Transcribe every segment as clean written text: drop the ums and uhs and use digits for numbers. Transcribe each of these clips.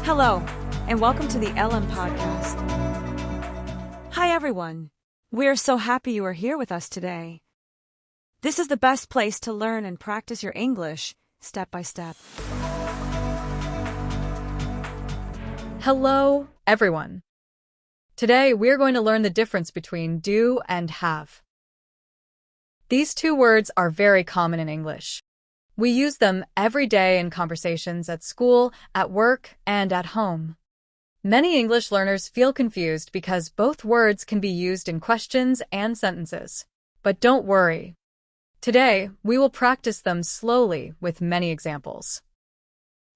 Hello, and welcome to the LM Podcast. Hi, everyone. We're so happy you are here with us today. This is the best place to learn and practice your English step by step. Hello, everyone. Today, we're going to learn the difference between do and have. These two words are very common in English. We use them every day in conversations at school, at work, and at home. Many English learners feel confused because both words can be used in questions and sentences. But don't worry. Today, we will practice them slowly with many examples.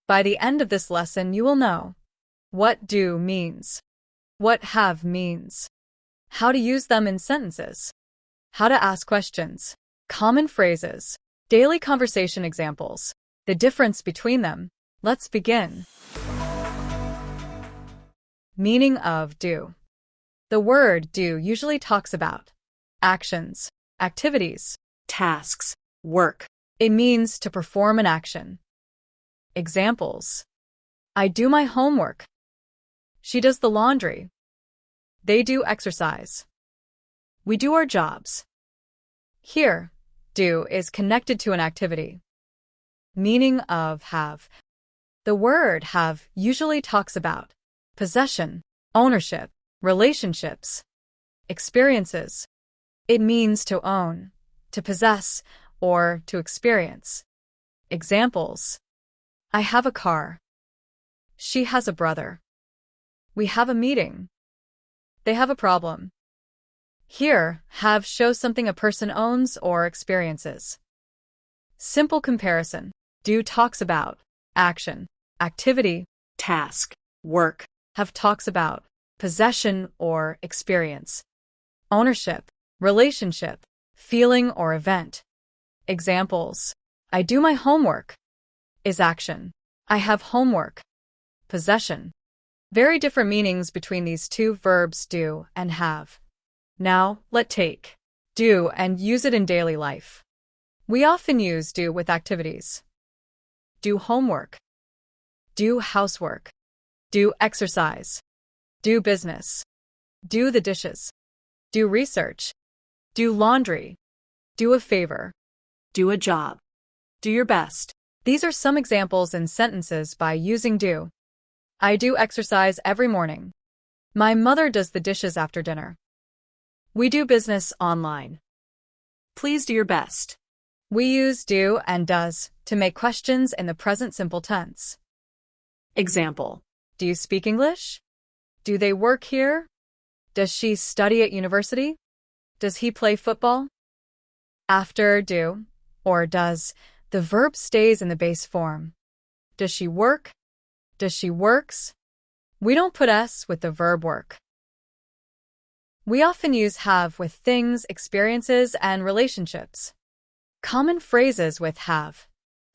By the end of this lesson, you will know what do means, what have means, how to use them in sentences, how to ask questions, common phrases, daily conversation examples, the difference between them. Let's begin. Meaning of do. The word do usually talks about actions, activities, tasks, work. It means to perform an action. Examples: I do my homework. She does the laundry. They do exercise. We do our jobs. Here, do is connected to an activity. Meaning of have. The word have usually talks about possession, ownership, relationships, experiences. It means to own, to possess, or to experience. Examples: I have a car. She has a brother. We have a meeting. They have a problem. Here, have shows something a person owns or experiences. Simple comparison. Do talks about action, activity, task, work. Have talks about possession or experience, ownership, relationship, feeling or event. Examples: I do my homework is action. I have homework, possession. Very different meanings between these two verbs do and have. Now, let's take do and use it in daily life. We often use do with activities. Do homework. Do housework. Do exercise. Do business. Do the dishes. Do research. Do laundry. Do a favor. Do a job. Do your best. These are some examples in sentences by using do. I do exercise every morning. My mother does the dishes after dinner. We do business online. Please do your best. We use do and does to make questions in the present simple tense. Example: do you speak English? Do they work here? Does she study at university? Does he play football? After do or does, the verb stays in the base form. Does she work? Does she works? We don't put s with the verb work. We often use have with things, experiences, and relationships. Common phrases with have: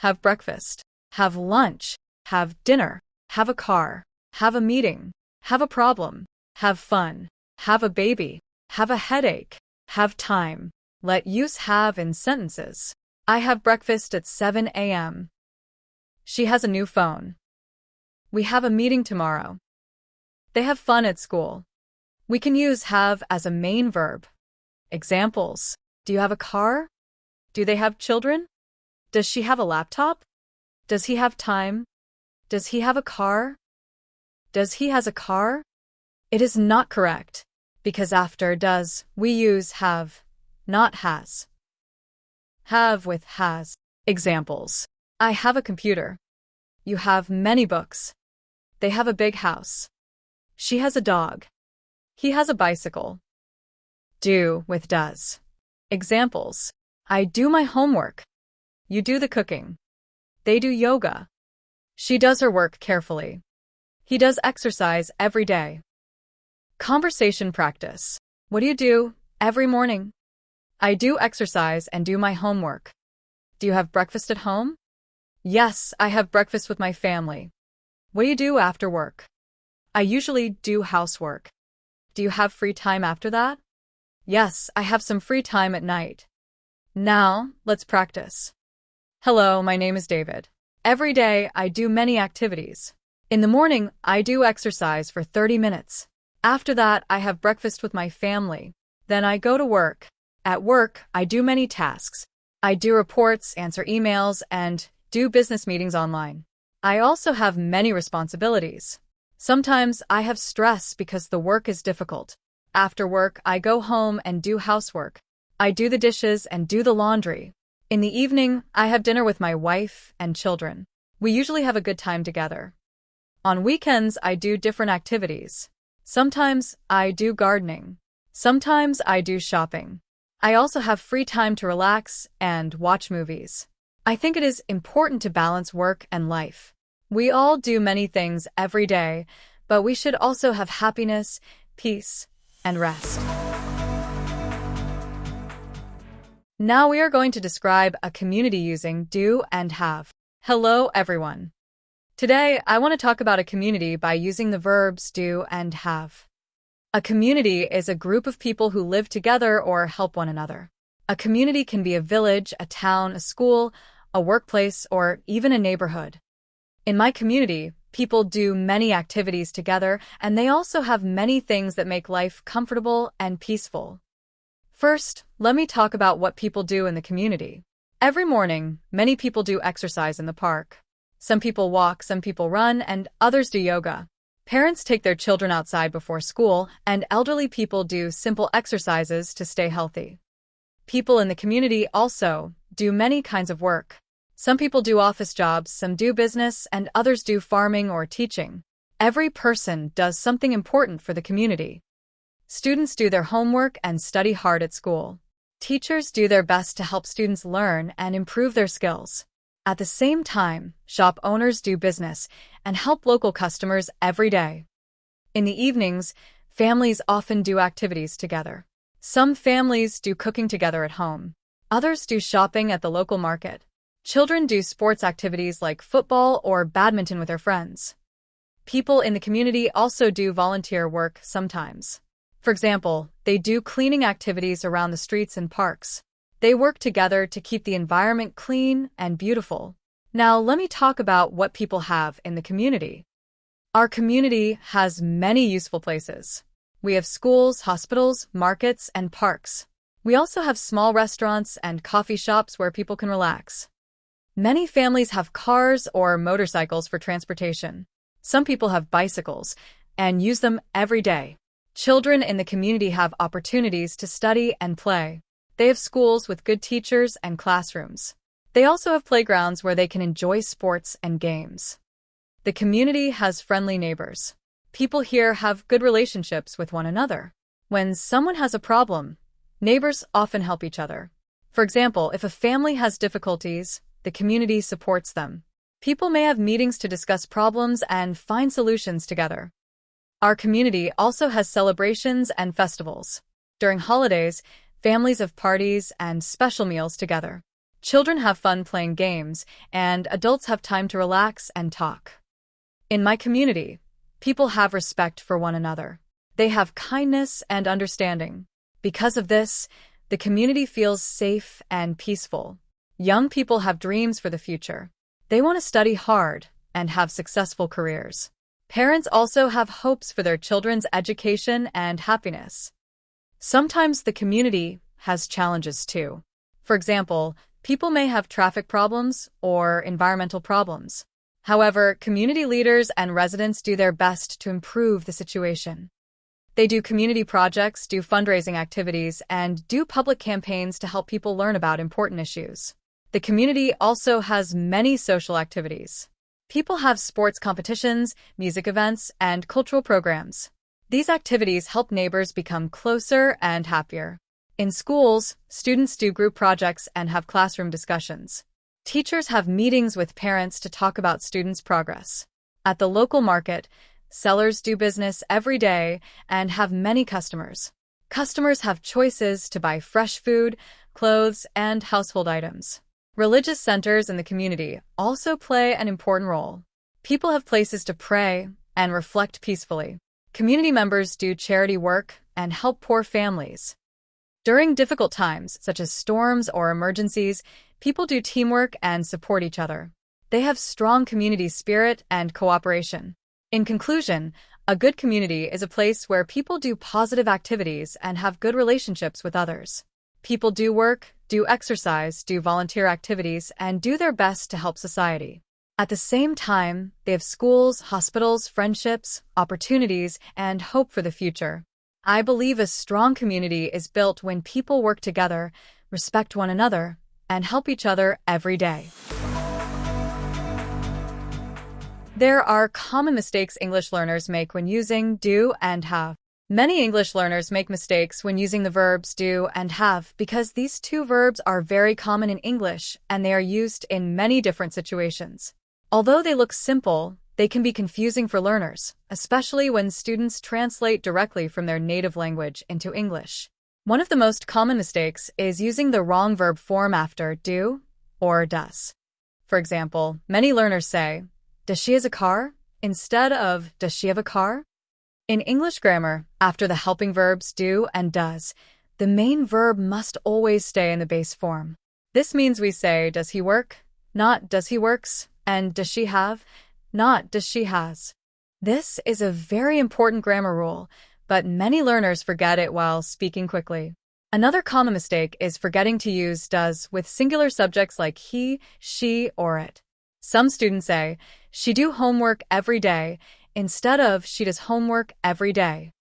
have breakfast, have lunch, have dinner, have a car, have a meeting, have a problem, have fun, have a baby, have a headache, have time. Let use have in sentences. I have breakfast at 7 a.m. She has a new phone. We have a meeting tomorrow. They have fun at school. We can use have as a main verb. Examples: do you have a car? Do they have children? Does she have a laptop? Does he have time? Does he have a car? Does he has a car? It is not correct, because after does, we use have, not has. Have with has. Examples: I have a computer. You have many books. They have a big house. She has a dog. He has a bicycle. Do with does. Examples: I do my homework. You do the cooking. They do yoga. She does her work carefully. He does exercise every day. Conversation practice. What do you do every morning? I do exercise and do my homework. Do you have breakfast at home? Yes, I have breakfast with my family. What do you do after work? I usually do housework. Do you have free time after that? Yes, I have some free time at night. Now, let's practice. Hello, my name is David. Every day, I do many activities. In the morning, I do exercise for 30 minutes. After that, I have breakfast with my family. Then I go to work. At work, I do many tasks. I do reports, answer emails, and do business meetings online. I also have many responsibilities. Sometimes I have stress because the work is difficult. After work, I go home and do housework. I do the dishes and do the laundry. In the evening, I have dinner with my wife and children. We usually have a good time together. On weekends, I do different activities. Sometimes I do gardening. Sometimes I do shopping. I also have free time to relax and watch movies. I think it is important to balance work and life. We all do many things every day, but we should also have happiness, peace, and rest. Now we are going to describe a community using do and have. Hello, everyone. Today, I want to talk about a community by using the verbs do and have. A community is a group of people who live together or help one another. A community can be a village, a town, a school, a workplace, or even a neighborhood. In my community, people do many activities together, and they also have many things that make life comfortable and peaceful. First, let me talk about what people do in the community. Every morning, many people do exercise in the park. Some people walk, some people run, and others do yoga. Parents take their children outside before school, and elderly people do simple exercises to stay healthy. People in the community also do many kinds of work. Some people do office jobs, some do business, and others do farming or teaching. Every person does something important for the community. Students do their homework and study hard at school. Teachers do their best to help students learn and improve their skills. At the same time, shop owners do business and help local customers every day. In the evenings, families often do activities together. Some families do cooking together at home. Others do shopping at the local market. Children do sports activities like football or badminton with their friends. People in the community also do volunteer work sometimes. For example, they do cleaning activities around the streets and parks. They work together to keep the environment clean and beautiful. Now, let me talk about what people have in the community. Our community has many useful places. We have schools, hospitals, markets, and parks. We also have small restaurants and coffee shops where people can relax. Many families have cars or motorcycles for transportation. Some people have bicycles and use them every day. Children in the community have opportunities to study and play. They have schools with good teachers and classrooms. They also have playgrounds where they can enjoy sports and games. The community has friendly neighbors. People here have good relationships with one another. When someone has a problem, neighbors often help each other. For example, if a family has difficulties, the community supports them. People may have meetings to discuss problems and find solutions together. Our community also has celebrations and festivals. During holidays, families have parties and special meals together. Children have fun playing games, and adults have time to relax and talk. In my community, people have respect for one another. They have kindness and understanding. Because of this, the community feels safe and peaceful. Young people have dreams for the future. They want to study hard and have successful careers. Parents also have hopes for their children's education and happiness. Sometimes the community has challenges too. For example, people may have traffic problems or environmental problems. However, community leaders and residents do their best to improve the situation. They do community projects, do fundraising activities, and do public campaigns to help people learn about important issues. The community also has many social activities. People have sports competitions, music events, and cultural programs. These activities help neighbors become closer and happier. In schools, students do group projects and have classroom discussions. Teachers have meetings with parents to talk about students' progress. At the local market, sellers do business every day and have many customers. Customers have choices to buy fresh food, clothes, and household items. Religious centers in the community also play an important role. People have places to pray and reflect peacefully. Community members do charity work and help poor families. During difficult times, such as storms or emergencies, people do teamwork and support each other. They have strong community spirit and cooperation. In conclusion, a good community is a place where people do positive activities and have good relationships with others. People do work, do exercise, do volunteer activities, and do their best to help society. At the same time, they have schools, hospitals, friendships, opportunities, and hope for the future. I believe a strong community is built when people work together, respect one another, and help each other every day. There are common mistakes English learners make when using do and have. Many English learners make mistakes when using the verbs do and have because these two verbs are very common in English and they are used in many different situations. Although they look simple, they can be confusing for learners, especially when students translate directly from their native language into English. One of the most common mistakes is using the wrong verb form after do or does. For example, many learners say, "Does she have a car?" instead of "Does she have a car?" In English grammar, after the helping verbs do and does, the main verb must always stay in the base form. This means we say, "Does he work?" not "Does he works," and "Does she have?" not "Does she has." This is a very important grammar rule, but many learners forget it while speaking quickly. Another common mistake is forgetting to use does with singular subjects like he, she, or it. Some students say, "She do homework every day," instead of "She does homework every day."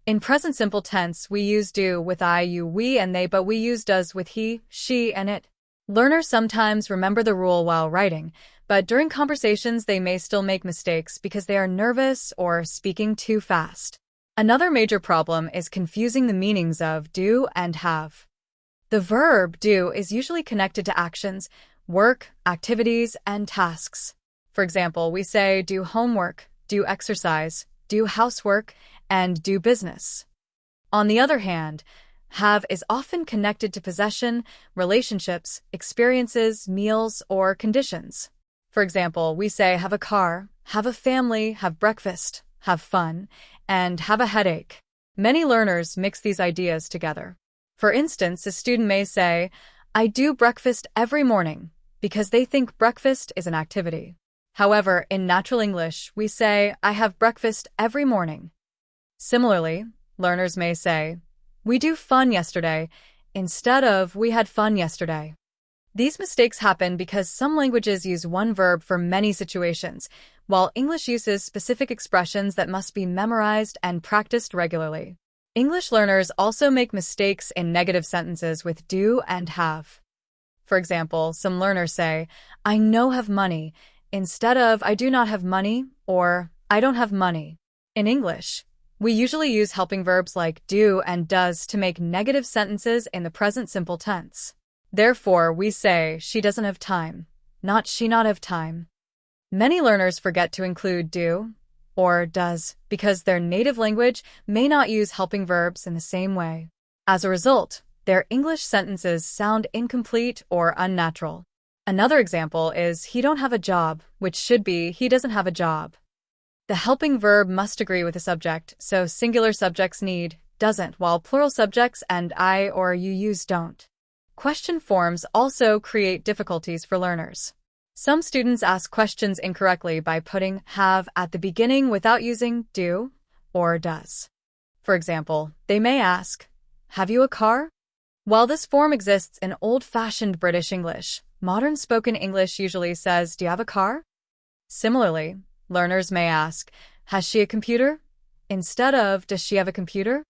In present simple tense, we use do with I, you, we, and they, but we use does with he, she, and it. Learners sometimes remember the rule while writing, but during conversations they may still make mistakes because they are nervous or speaking too fast. Another major problem is confusing the meanings of do and have. The verb do is usually connected to actions, work, activities, and tasks. For example, we say do homework, do exercise, do housework, and do business. On the other hand, have is often connected to possession, relationships, experiences, meals, or conditions. For example, we say have a car, have a family, have breakfast, have fun, and have a headache. Many learners mix these ideas together. For instance, a student may say, "I do breakfast every morning," because they think breakfast is an activity. However, in natural English, we say, "I have breakfast every morning." Similarly, learners may say, "We do fun yesterday," instead of "We had fun yesterday." These mistakes happen because some languages use one verb for many situations, while English uses specific expressions that must be memorized and practiced regularly. English learners also make mistakes in negative sentences with do and have. For example, some learners say, "I no have money," instead of "I do not have money" or "I don't have money." In English, we usually use helping verbs like do and does to make negative sentences in the present simple tense. Therefore, we say, "She doesn't have time," not "she not have time." Many learners forget to include do or does because their native language may not use helping verbs in the same way. As a result, their English sentences sound incomplete or unnatural. Another example is he don't have a job, which should be he doesn't have a job. The helping verb must agree with the subject, so singular subjects need doesn't, while plural subjects and I or you use don't. Question forms also create difficulties for learners. Some students ask questions incorrectly by putting have at the beginning without using do or does. For example, they may ask, "Have you a car?" While this form exists in old-fashioned British English, modern spoken English usually says, "Do you have a car?" Similarly, learners may ask, "Has she a computer?" instead of "Does she have a computer?"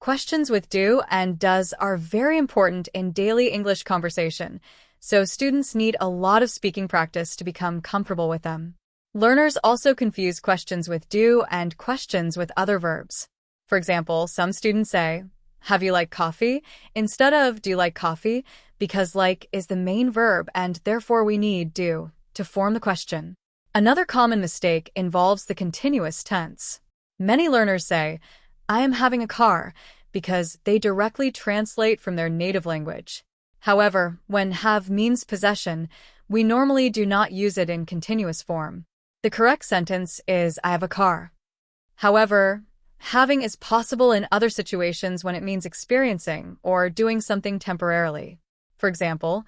Questions with do and does are very important in daily English conversation, so students need a lot of speaking practice to become comfortable with them. Learners also confuse questions with do and questions with other verbs. For example, some students say, "Have you like coffee?" instead of "Do you like coffee?" because like is the main verb and therefore we need do to form the question. Another common mistake involves the continuous tense. Many learners say, "I am having a car," because they directly translate from their native language. However, when have means possession, we normally do not use it in continuous form. The correct sentence is, "I have a car." However, having is possible in other situations when it means experiencing or doing something temporarily. For example,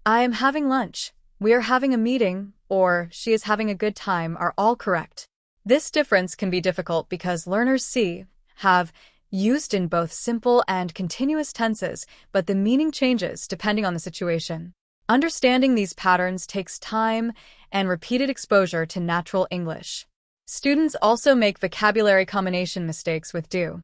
"I am having lunch," "We are having a meeting," or "She is having a good time" are all correct. This difference can be difficult because learners see, have, used in both simple and continuous tenses, but the meaning changes depending on the situation. Understanding these patterns takes time and repeated exposure to natural English. Students also make vocabulary combination mistakes with do.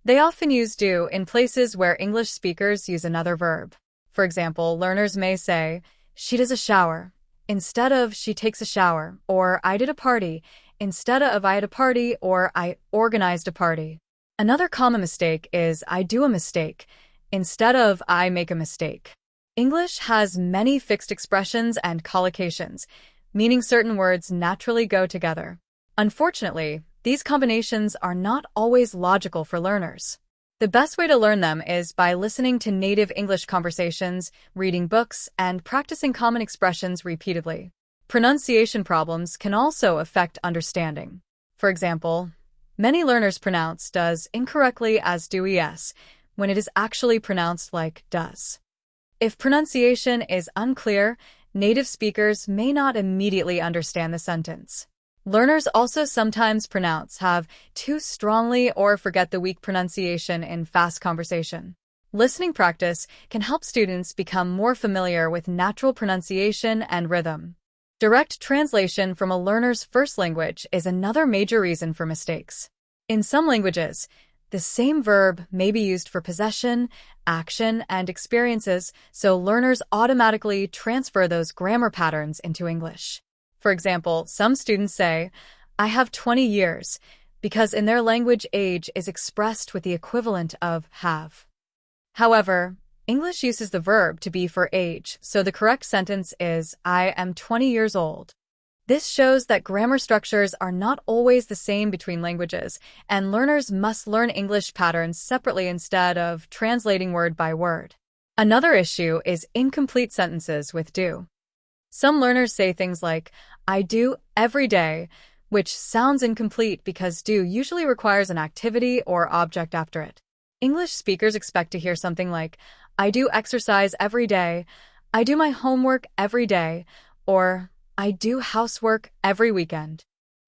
They often use do in places where English speakers use another verb. For example, learners may say, she does a shower, instead of she takes a shower, or I did a party, instead of I had a party, or I organized a party. Another common mistake is I do a mistake, instead of I make a mistake. English has many fixed expressions and collocations, meaning certain words naturally go together. Unfortunately, these combinations are not always logical for learners. The best way to learn them is by listening to native English conversations, reading books, and practicing common expressions repeatedly. Pronunciation problems can also affect understanding. For example, many learners pronounce does incorrectly as do es, when it is actually pronounced like does. If pronunciation is unclear, native speakers may not immediately understand the sentence. Learners also sometimes pronounce have too strongly or forget the weak pronunciation in fast conversation. Listening practice can help students become more familiar with natural pronunciation and rhythm. Direct translation from a learner's first language is another major reason for mistakes. In some languages, the same verb may be used for possession, action, and experiences, so learners automatically transfer those grammar patterns into English. For example, some students say, I have 20 years, because in their language age is expressed with the equivalent of have. However, English uses the verb to be for age, so the correct sentence is, I am 20 years old. This shows that grammar structures are not always the same between languages, and learners must learn English patterns separately instead of translating word by word. Another issue is incomplete sentences with do. Some learners say things like, I do every day, which sounds incomplete because do usually requires an activity or object after it. English speakers expect to hear something like, I do exercise every day, I do my homework every day, or I do housework every weekend.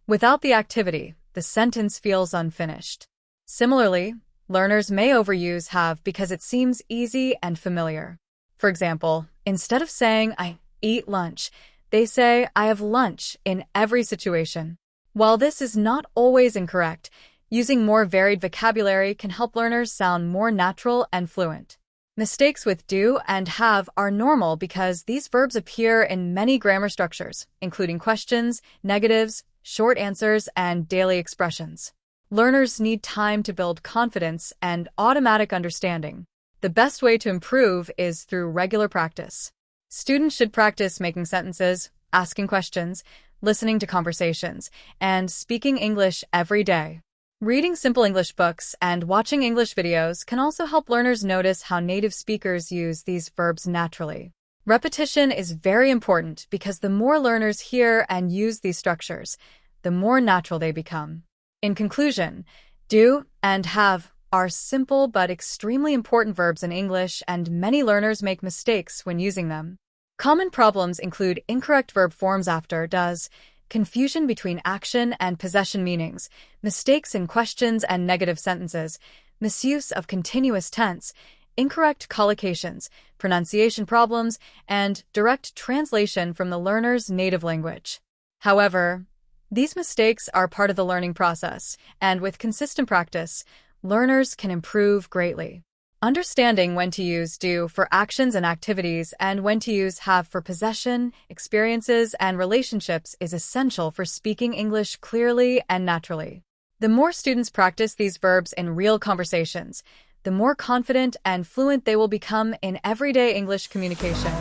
Without the activity, the sentence feels unfinished. Similarly, learners may overuse have because it seems easy and familiar. For example, instead of saying, I eat lunch, they say, I have lunch in every situation. While this is not always incorrect, using more varied vocabulary can help learners sound more natural and fluent. Mistakes with do and have are normal because these verbs appear in many grammar structures, including questions, negatives, short answers, and daily expressions. Learners need time to build confidence and automatic understanding. The best way to improve is through regular practice. Students should practice making sentences, asking questions, listening to conversations, and speaking English every day. Reading simple English books and watching English videos can also help learners notice how native speakers use these verbs naturally. Repetition is very important because the more learners hear and use these structures, the more natural they become. In conclusion, do and have are simple but extremely important verbs in English, and many learners make mistakes when using them. Common problems include incorrect verb forms after does, confusion between action and possession meanings, mistakes in questions and negative sentences, misuse of continuous tense, incorrect collocations, pronunciation problems, and direct translation from the learner's native language. However, these mistakes are part of the learning process, and with consistent practice, learners can improve greatly. Understanding when to use do for actions and activities and when to use have for possession, experiences, and relationships is essential for speaking English clearly and naturally. The more students practice these verbs in real conversations, the more confident and fluent they will become in everyday English communication.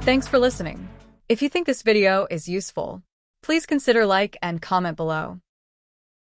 Thanks for listening. If you think this video is useful, please consider like and comment below.